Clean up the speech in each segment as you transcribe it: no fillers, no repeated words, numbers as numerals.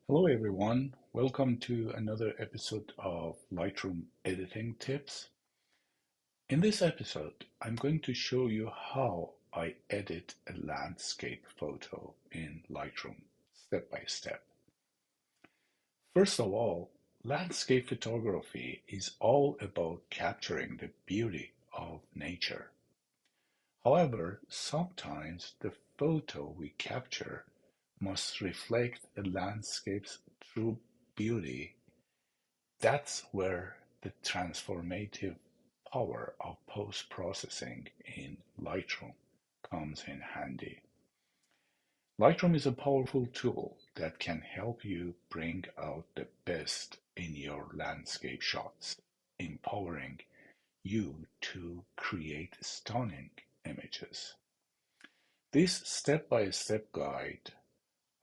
Hello everyone, welcome to another episode of Lightroom Editing Tips. In this episode, I'm going to show you how I edit a landscape photo in Lightroom step by step. First of all, landscape photography is all about capturing the beauty of nature. However, sometimes the photo we capture must reflect the landscape's true beauty. That's where the transformative power of post-processing in Lightroom comes in handy. Lightroom is a powerful tool that can help you bring out the best in your landscape shots, empowering you to create stunning images. This step-by-step guide,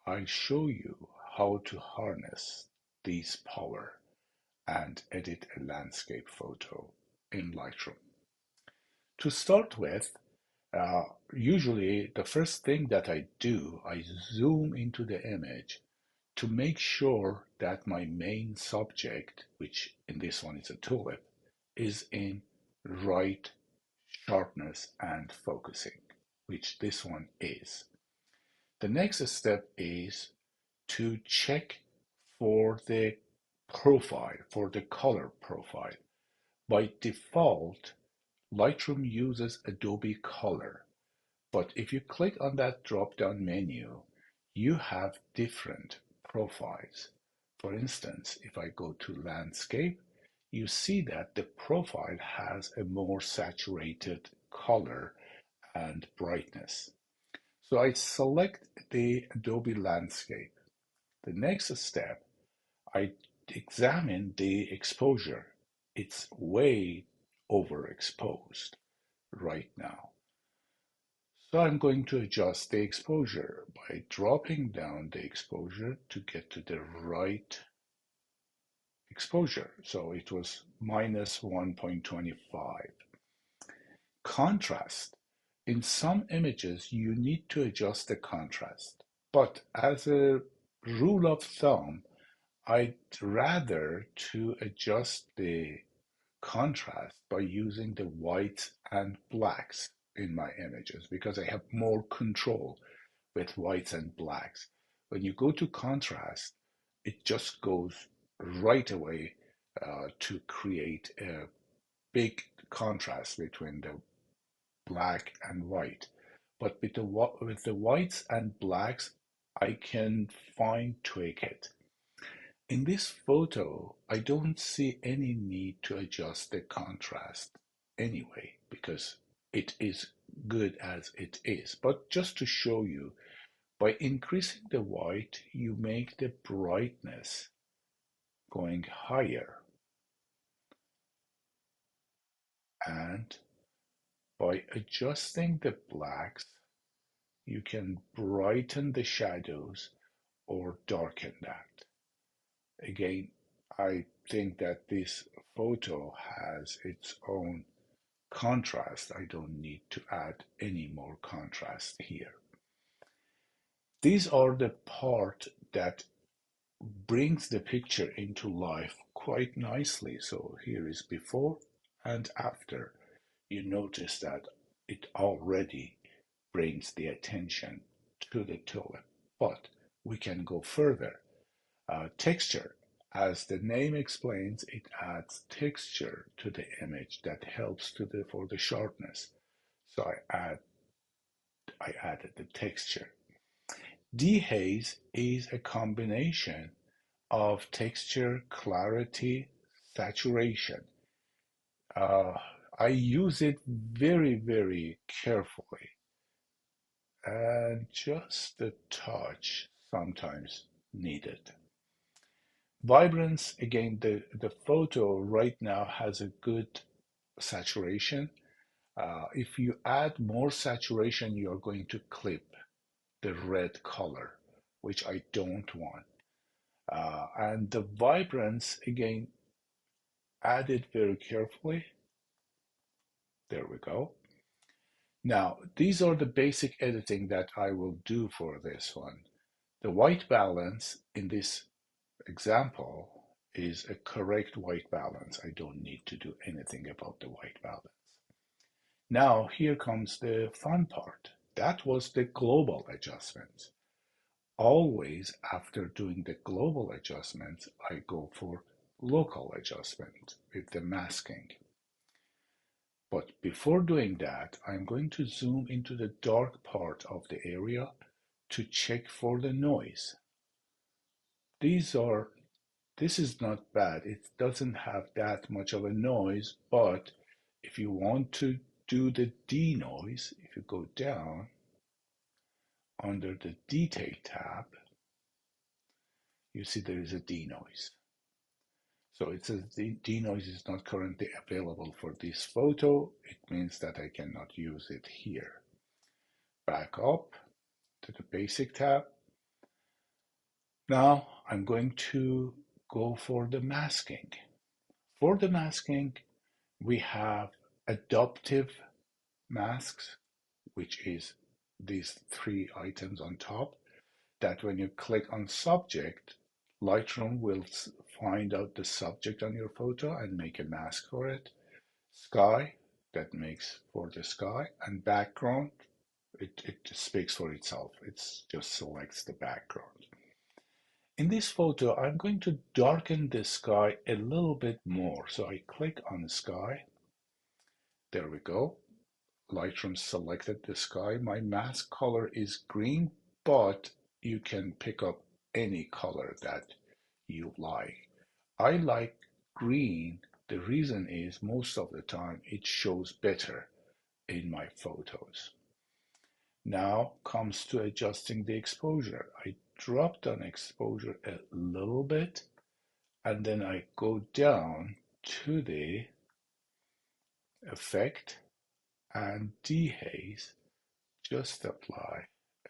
I'll show you how to harness this power and edit a landscape photo in Lightroom. To start with, usually the first thing that I do, I zoom into the image to make sure that my main subject, which in this one is a tulip, is in right sharpness and focusing, which this one is. The next step is to check for the profile, for the color profile. By default, Lightroom uses Adobe Color, but if you click on that drop-down menu, you have different profiles. For instance, if I go to Landscape, you see that the profile has a more saturated color and brightness. So I select the Adobe Landscape. The next step, I examine the exposure. It's way overexposed right now. So I'm going to adjust the exposure by dropping down the exposure to get to the right exposure. So it was minus 1.25. Contrast. In some images, you need to adjust the contrast. But as a rule of thumb, I'd rather to adjust the contrast by using the whites and blacks in my images because I have more control with whites and blacks. When you go to contrast, it just goes right away to create a big contrast between the black and white. But with the whites and blacks, I can fine tweak it. In this photo, I don't see any need to adjust the contrast anyway, because it is good as it is. But just to show you, by increasing the white, you make the brightness going higher. And by adjusting the blacks, you can brighten the shadows or darken that. Again, I think that this photo has its own contrast. I don't need to add any more contrast here. These are the part that brings the picture into life quite nicely. So here is before and after. You notice that it already brings the attention to the tulip. But we can go further. Texture. As the name explains, it adds texture to the image that helps for the sharpness. So I added the texture. Dehaze is a combination of texture, clarity, saturation. Uh, I use it very, very carefully and just a touch sometimes needed. Vibrance, again, the photo right now has a good saturation. If you add more saturation, you are going to clip the red color, which I don't want. And the vibrance, again, added very carefully. There we go. Now, these are the basic editing that I will do for this one. The white balance in this example is a correct white balance. I don't need to do anything about the white balance. Now here comes the fun part. That was the global adjustments. Always after doing the global adjustments, I go for local adjustment with the masking. But before doing that, I'm going to zoom into the dark part of the area to check for the noise. This is not bad. It doesn't have that much of a noise, but if you want to do the denoise, if you go down under the detail tab, you see there is a denoise. So it says the denoise is not currently available for this photo. It means that I cannot use it here. Back up to the basic tab. Now I'm going to go for the masking. For the masking, we have adaptive masks, which is these three items on top, that when you click on subject, Lightroom will find out the subject on your photo and make a mask for it. Sky, that makes for the sky, and background, it speaks for itself. It just selects the background. In this photo, I'm going to darken the sky a little bit more. So I click on the sky. There we go. Lightroom selected the sky. My mask color is green, but you can pick up any color that you like. I like green. The reason is most of the time it shows better in my photos. Now comes to adjusting the exposure. I drop down exposure a little bit and then I go down to the effect and dehaze, just apply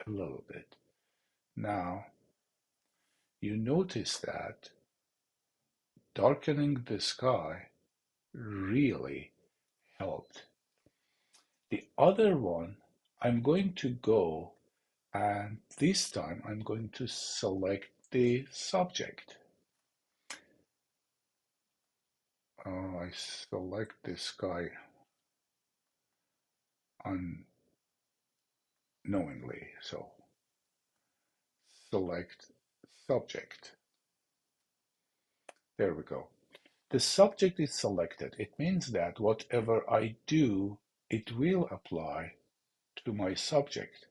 a little bit. Now you notice that darkening the sky really helped. The other one, I'm going to go and this time I'm going to select the subject. I select this guy unknowingly, so select subject. There we go. The subject is selected. It means that whatever I do, it will apply to my subject.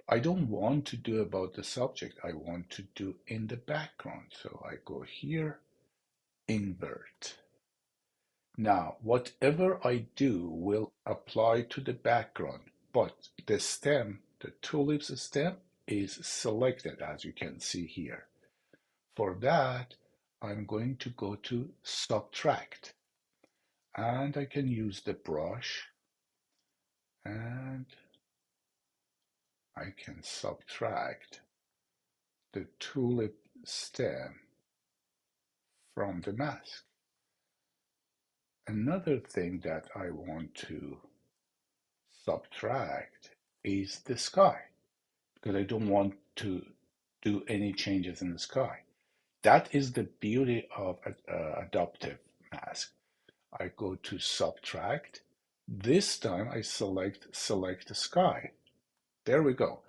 I don't want to do about the subject. I want to do in the background. So I go here, invert. Now, whatever I do will apply to the background, but the stem, the tulip's stem, is selected, as you can see here. For that, I'm going to go to subtract, and I can use the brush, and I can subtract the tulip stem from the mask. Another thing that I want to subtract is the sky, because I don't want to do any changes in the sky. That is the beauty of adaptive mask. I go to subtract. This time I select the sky. There we go.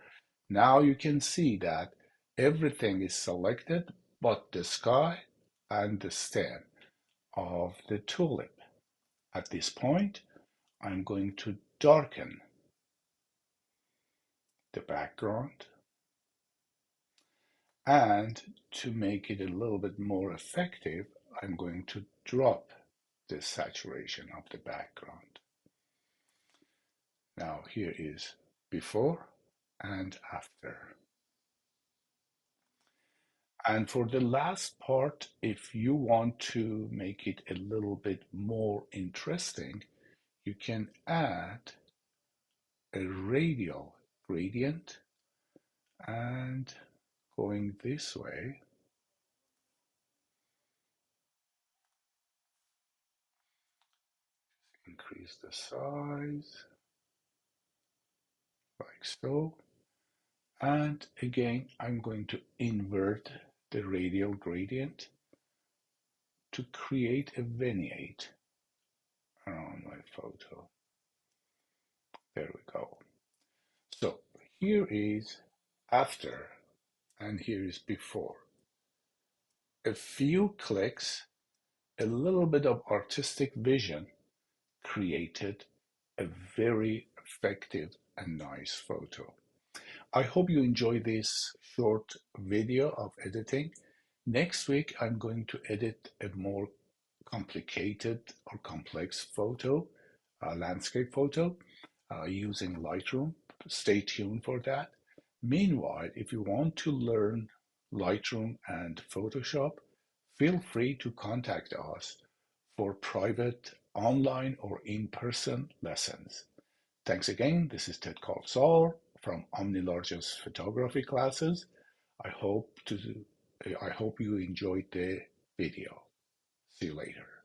Now you can see that everything is selected but the sky and the stem of the tulip. At this point, I'm going to darken the background, and to make it a little bit more effective, I'm going to drop the saturation of the background. Now here is before and after. And for the last part, if you want to make it a little bit more interesting, you can add a radial gradient, and going this way, increase the size like so. And again, I'm going to invert the radial gradient to create a vignette around my photo. There we go. So here is after and here is before. A few clicks, a little bit of artistic vision created a very effective and nice photo. I hope you enjoy this short video of editing. Next week, I'm going to edit a more complicated or complex photo, landscape photo, using Lightroom. Stay tuned for that. Meanwhile, if you want to learn Lightroom and Photoshop, feel free to contact us for private online or in-person lessons. Thanks again. This is Ted Colsall from Omnilargess photography classes. I hope to I hope you enjoyed the video. See you later.